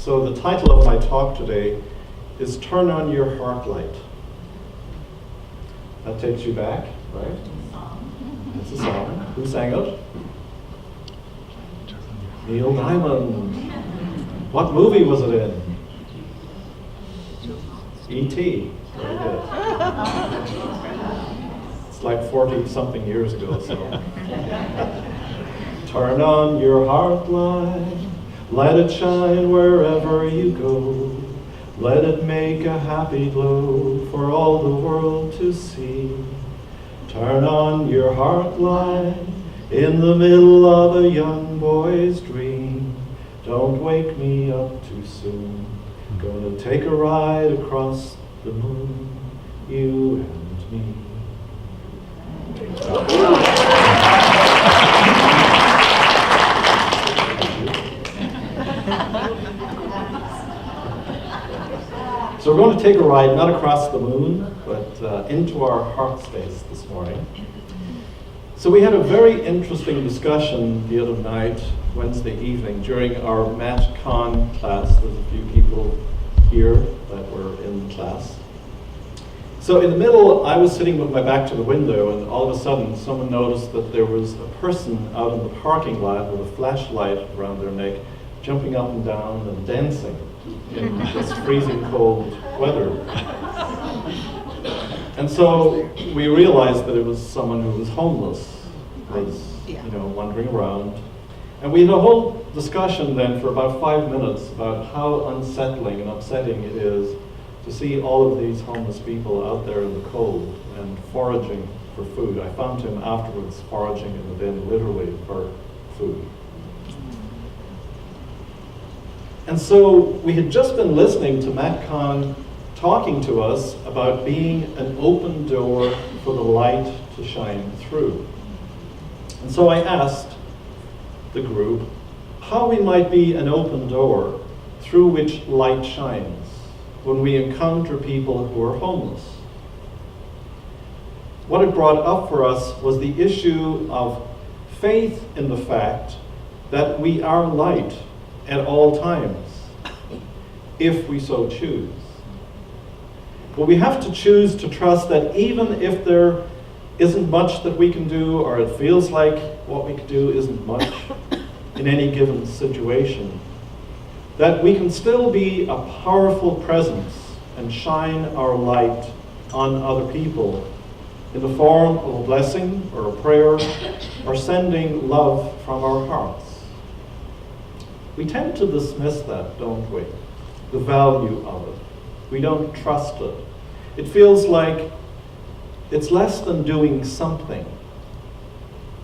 So the title of my talk today is Turn on Your Heart Light. That takes you back, right? It's a song. Who sang it? Neil Diamond. What movie was it in? E.T. Very good. It's like 40-something years ago, so. Turn on your heart light, let it shine wherever you go. Let it make a happy glow for all the world to see. Turn on your heart light in the middle of a young boy's dream. Don't wake me up too soon. Gonna take a ride across the moon, you and me. So we're going to take a ride, not across the moon, but into our heart space this morning. So we had a very interesting discussion the other night, Wednesday evening, during our Matt Kahn class. There's a few people here that were in class. So in the middle, I was sitting with my back to the window, and all of a sudden, someone noticed that there was a person out in the parking lot with a flashlight around their neck, jumping up and down and dancing in this freezing cold weather. And so we realized that it was someone who was homeless, wandering around. And we had a whole discussion then for about 5 minutes about how unsettling and upsetting it is to see all of these homeless people out there in the cold and foraging for food. I found him afterwards foraging in the bin, literally, for food. And so we had just been listening to Matt Kahn talking to us about being an open door for the light to shine through. And so I asked the group how we might be an open door through which light shines when we encounter people who are homeless. What it brought up for us was the issue of faith in the fact that we are light at all times, if we so choose. But we have to choose to trust that even if there isn't much that we can do, or it feels like what we can do isn't much in any given situation, that we can still be a powerful presence and shine our light on other people in the form of a blessing or a prayer or sending love from our hearts. We tend to dismiss that, don't we? The value of it. We don't trust it. It feels like it's less than doing something.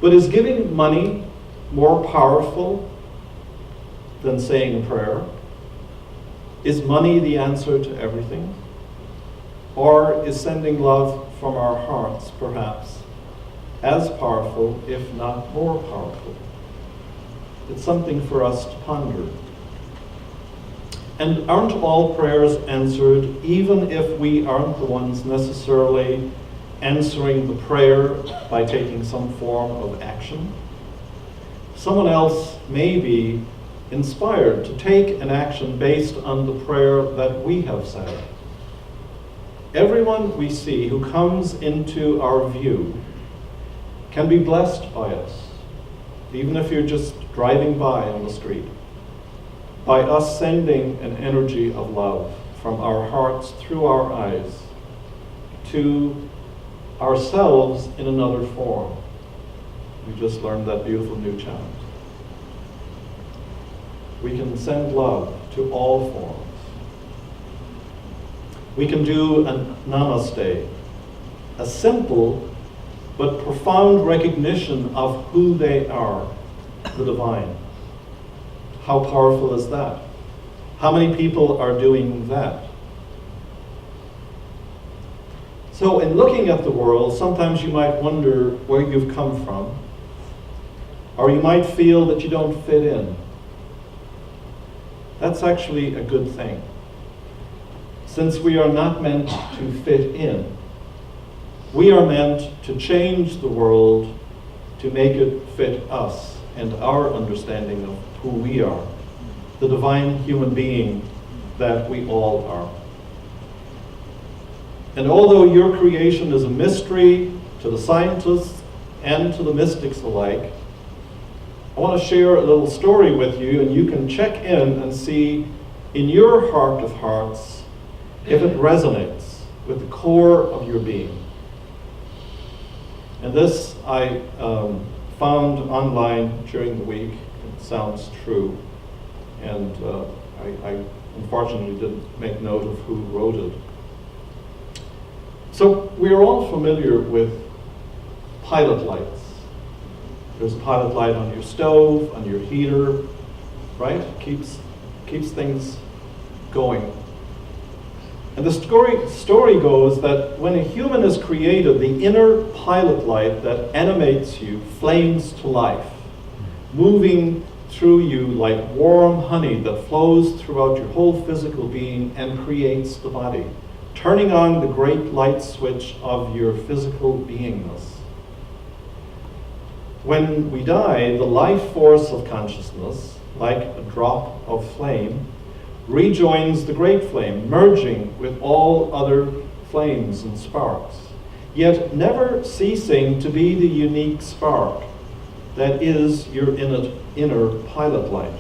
But is giving money more powerful than saying a prayer? Is money the answer to everything? Or is sending love from our hearts perhaps as powerful, if not more powerful? It's something for us to ponder. And aren't all prayers answered, even if we aren't the ones necessarily answering the prayer by taking some form of action? Someone else may be inspired to take an action based on the prayer that we have said. Everyone we see who comes into our view can be blessed by us, even if you're just driving by on the street, by us sending an energy of love from our hearts through our eyes to ourselves in another form. We just learned that beautiful new chant. We can send love to all forms. We can do a namaste, a simple but profound recognition of who they are, the divine. How powerful is that? How many people are doing that? So in looking at the world, sometimes you might wonder where you've come from, or you might feel that you don't fit in. That's actually a good thing, since we are not meant to fit in. We are meant to change the world to make it fit us and our understanding of who we are. the divine human being that we all are. And although your creation is a mystery to the scientists and to the mystics alike, I want to share a little story with you, and you can check in and see in your heart of hearts if it resonates with the core of your being. And this I found online during the week. It sounds true. And I unfortunately didn't make note of who wrote it. So we're all familiar with pilot lights. There's a pilot light on your stove, on your heater, right? Keeps things going. And the story goes that when a human is created, the inner pilot light that animates you flames to life, moving through you like warm honey that flows throughout your whole physical being and creates the body, turning on the great light switch of your physical beingness. When we die, the life force of consciousness, like a drop of flame, rejoins the great flame, merging with all other flames and sparks, yet never ceasing to be the unique spark that is your inner pilot light.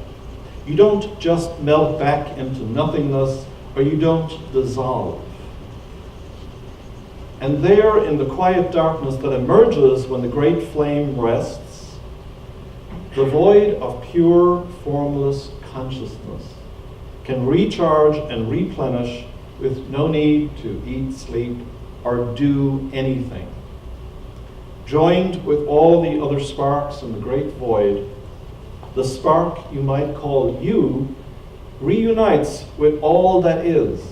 You don't just melt back into nothingness, or you don't dissolve. And there, in the quiet darkness that emerges when the great flame rests, the void of pure, formless consciousness can recharge and replenish with no need to eat, sleep, or do anything. Joined with all the other sparks in the great void, the spark you might call you reunites with all that is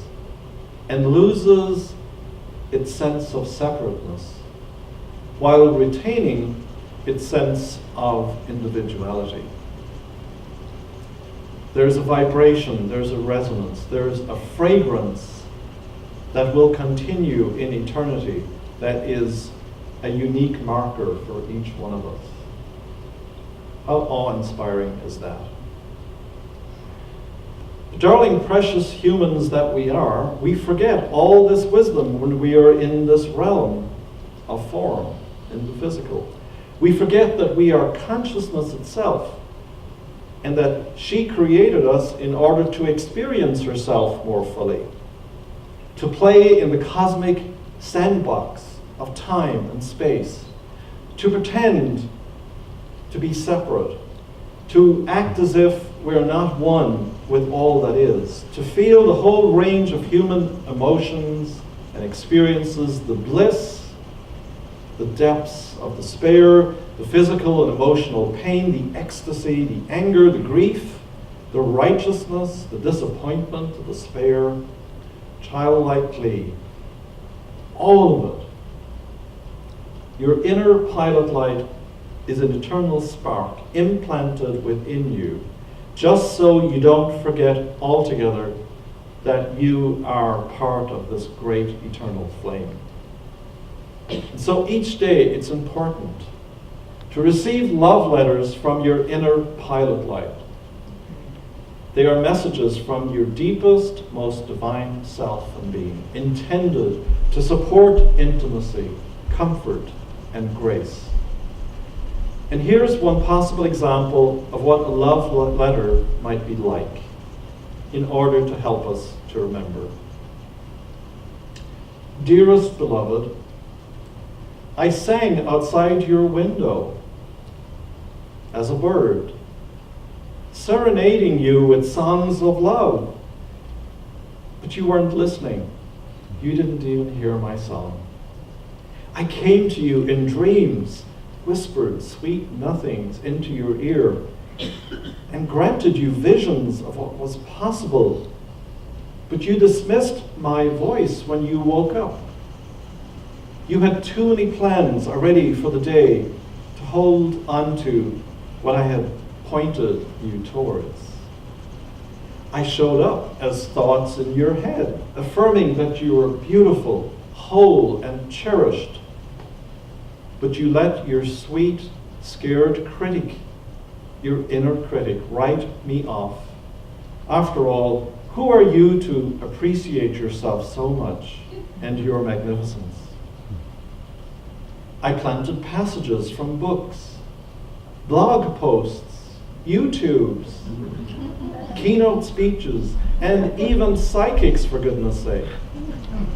and loses its sense of separateness while retaining its sense of individuality. There's a vibration, there's a resonance, there's a fragrance that will continue in eternity that is a unique marker for each one of us. How awe-inspiring is that? Darling, precious humans that we are, we forget all this wisdom when we are in this realm of form, in the physical. We forget that we are consciousness itself, and that she created us in order to experience herself more fully, to play in the cosmic sandbox of time and space, to pretend to be separate, to act as if we're not one with all that is, to feel the whole range of human emotions and experiences, the bliss, the depths of despair, the physical and emotional pain, the ecstasy, the anger, the grief, the righteousness, the disappointment, the despair, childlike glee, all of it. Your inner pilot light is an eternal spark implanted within you, just so you don't forget altogether that you are part of this great eternal flame. And so each day it's important to receive love letters from your inner pilot light. They are messages from your deepest, most divine self and being, intended to support intimacy, comfort, and grace. And here's one possible example of what a love letter might be like, in order to help us to remember. Dearest beloved, I sang outside your window as a bird, serenading you with songs of love, but you weren't listening. You didn't even hear my song. I came to you in dreams, whispered sweet nothings into your ear, and granted you visions of what was possible, but you dismissed my voice when you woke up. You had too many plans already for the day to hold on to what I had pointed you towards. I showed up as thoughts in your head, affirming that you were beautiful, whole, and cherished. But you let your sweet, scared critic, your inner critic, write me off After all, who are you to appreciate yourself so much and your magnificence? I planted passages from books, blog posts, YouTubes, keynote speeches, and even psychics, for goodness sake,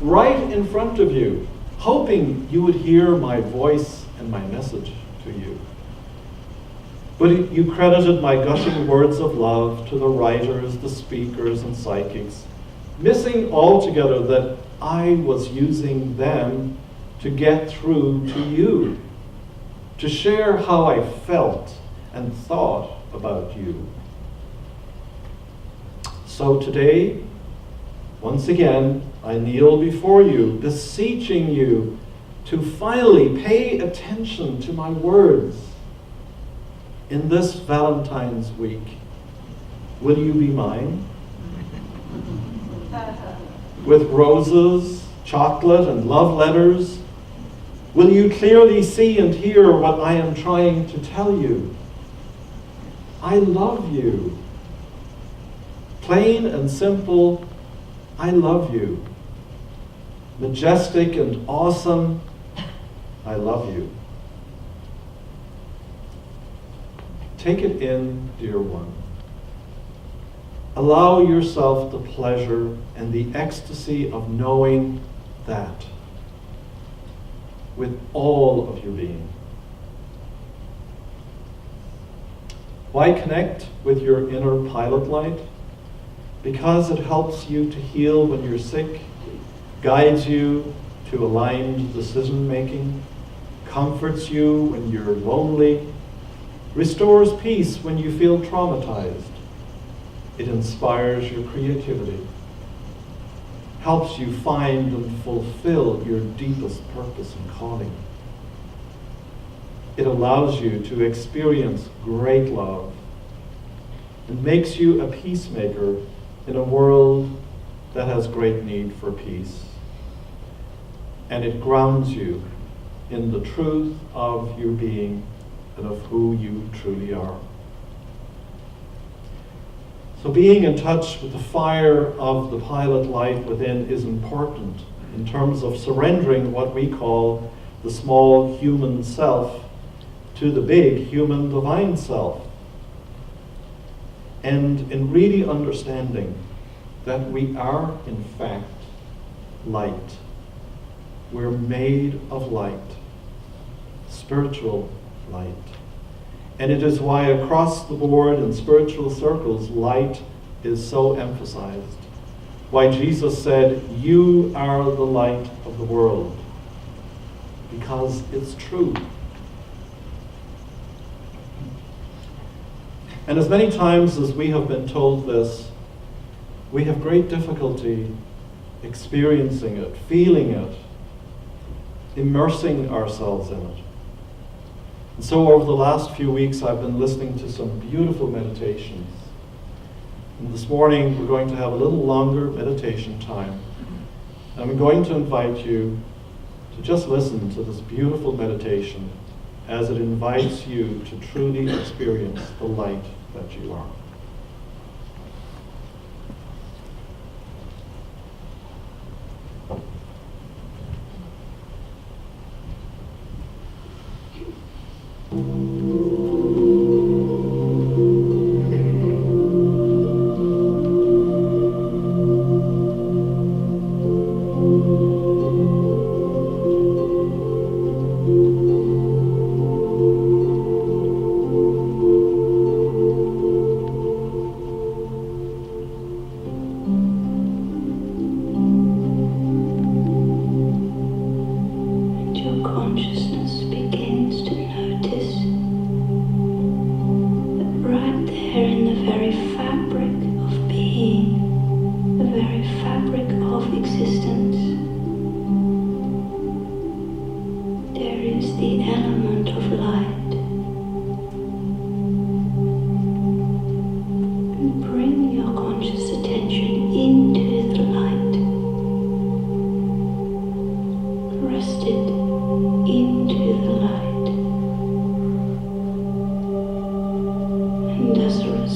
right in front of you, hoping you would hear my voice and my message to you. But you credited my gushing words of love to the writers, the speakers, and psychics, missing altogether that I was using them to get through to you, to share how I felt and thought about you. So today, once again, I kneel before you, beseeching you to finally pay attention to my words in this Valentine's week. Will you be mine? With roses, chocolate, and love letters, will you clearly see and hear what I am trying to tell you? I love you. Plain and simple, I love you. Majestic and awesome, I love you. Take it in, dear one. Allow yourself the pleasure and the ecstasy of knowing that with all of your being. Why connect with your inner pilot light? Because it helps you to heal when you're sick, guides you to aligned decision making, comforts you when you're lonely, restores peace when you feel traumatized. It inspires your creativity, helps you find and fulfill your deepest purpose and calling. It allows you to experience great love and makes you a peacemaker in a world that has great need for peace. And it grounds you in the truth of your being and of who you truly are. So being in touch with the fire of the pilot light within is important in terms of surrendering what we call the small human self to the big human divine self. And in really understanding that we are in fact light. We're made of light, spiritual light. And it is why across the board in spiritual circles, light is so emphasized. Why Jesus said, "You are the light of the world." Because it's true. And as many times as we have been told this, we have great difficulty experiencing it, feeling it, immersing ourselves in it. And so over the last few weeks, I've been listening to some beautiful meditations. And this morning, we're going to have a little longer meditation time. And I'm going to invite you to just listen to this beautiful meditation as it invites you to truly experience the light that you are.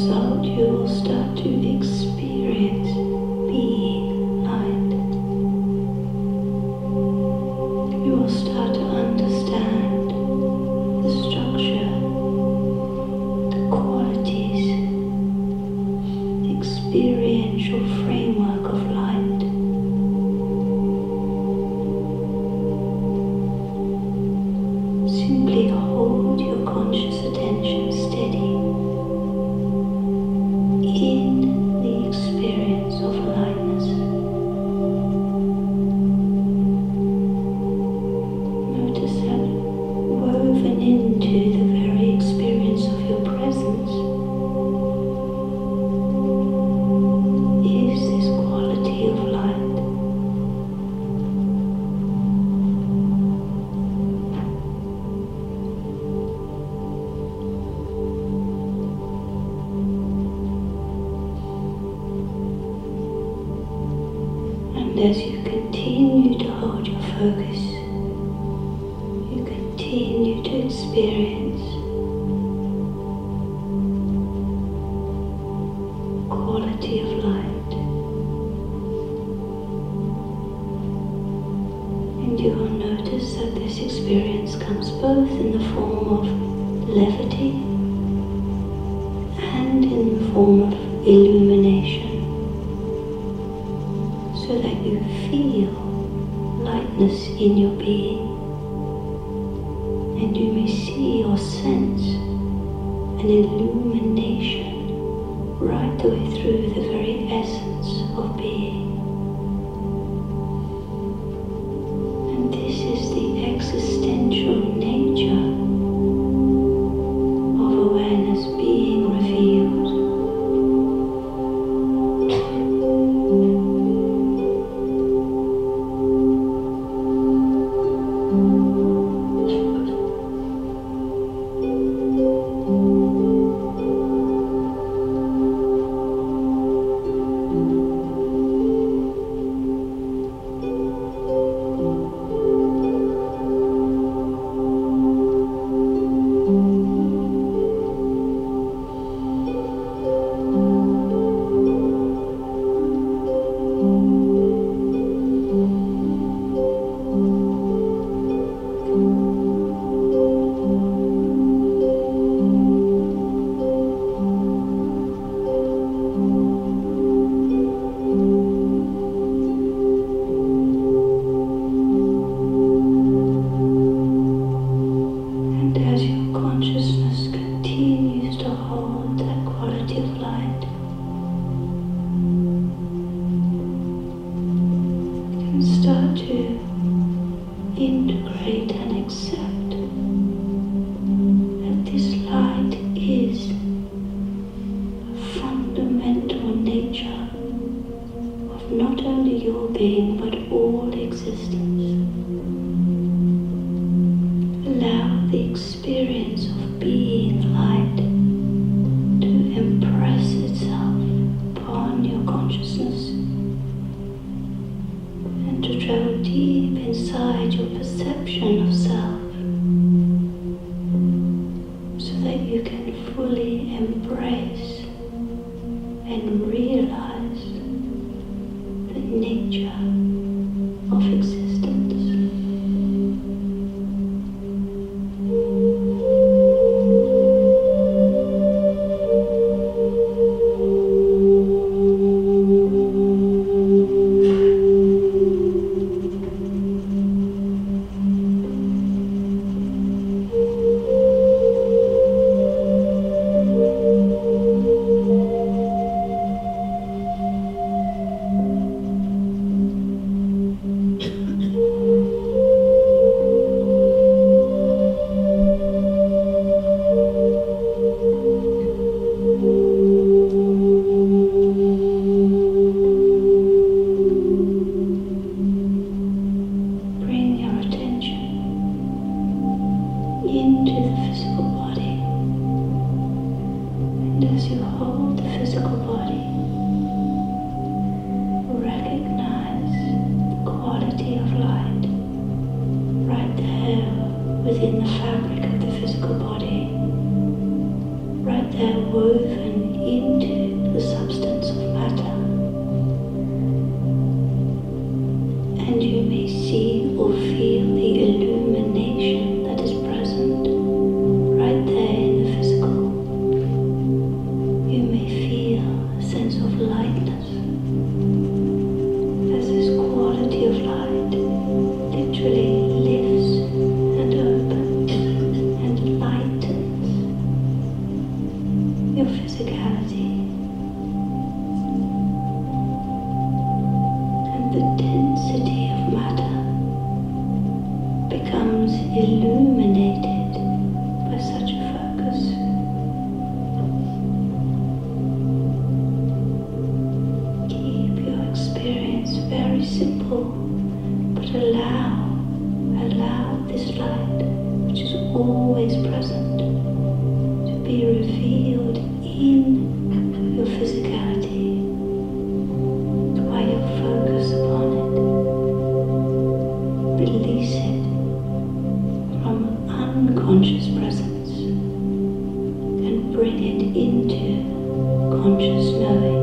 result, you will start to experience being light. You will start to understand the structure, the qualities, the experiential framework of light. Simply hold your conscious attention steady in the experience of lightness. Notice that woven into the very experience of your presence is this quality of light. And as you continue to hold your focus, you continue to experience quality of light. And you will notice that this experience comes both in the form of levity and in the form of illumination, so that you feel lightness in your being, and you may see or sense an illumination right the way through the very essence of being. And this is the existential nature of awareness being revealed. Start to integrate and accept that this light is a fundamental nature of not only your being but all existence. Allow the experience of being light to impress itself upon your consciousness, to travel deep inside your perception of self, so that you can fully embrace and realize the nature of existence. As you hold the physical body, recognize the quality of light right there within the fabric of the physical body, right there woven into the substance of matter, and you may see or feel the illumination that is present right there in the physical. You may feel a sense of lightness as this quality of light literally lifts and opens and lightens your physicality, and the density of matter becomes illuminated by such a focus. Keep your experience very simple, but allow this light, which is always present, to be revealed in your physicality while you focus upon it. Release it from unconscious presence and bring it into conscious knowing.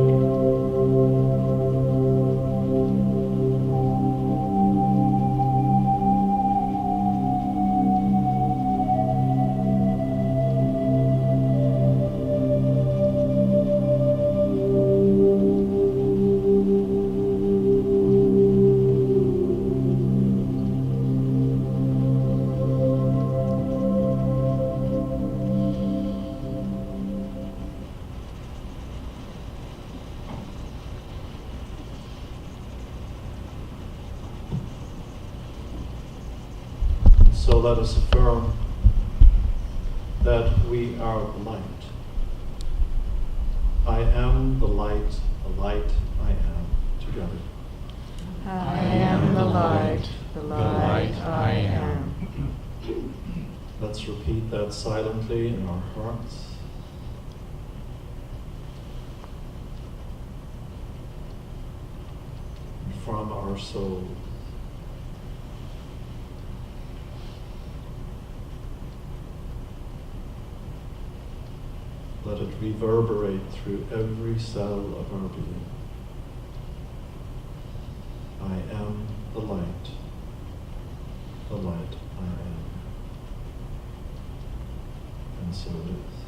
So let us affirm that we are light. I am the light I am, together. I am the light I am. Let's repeat that silently in our hearts. And from our souls. Let it reverberate through every cell of our being. I am the light I am. And so it is.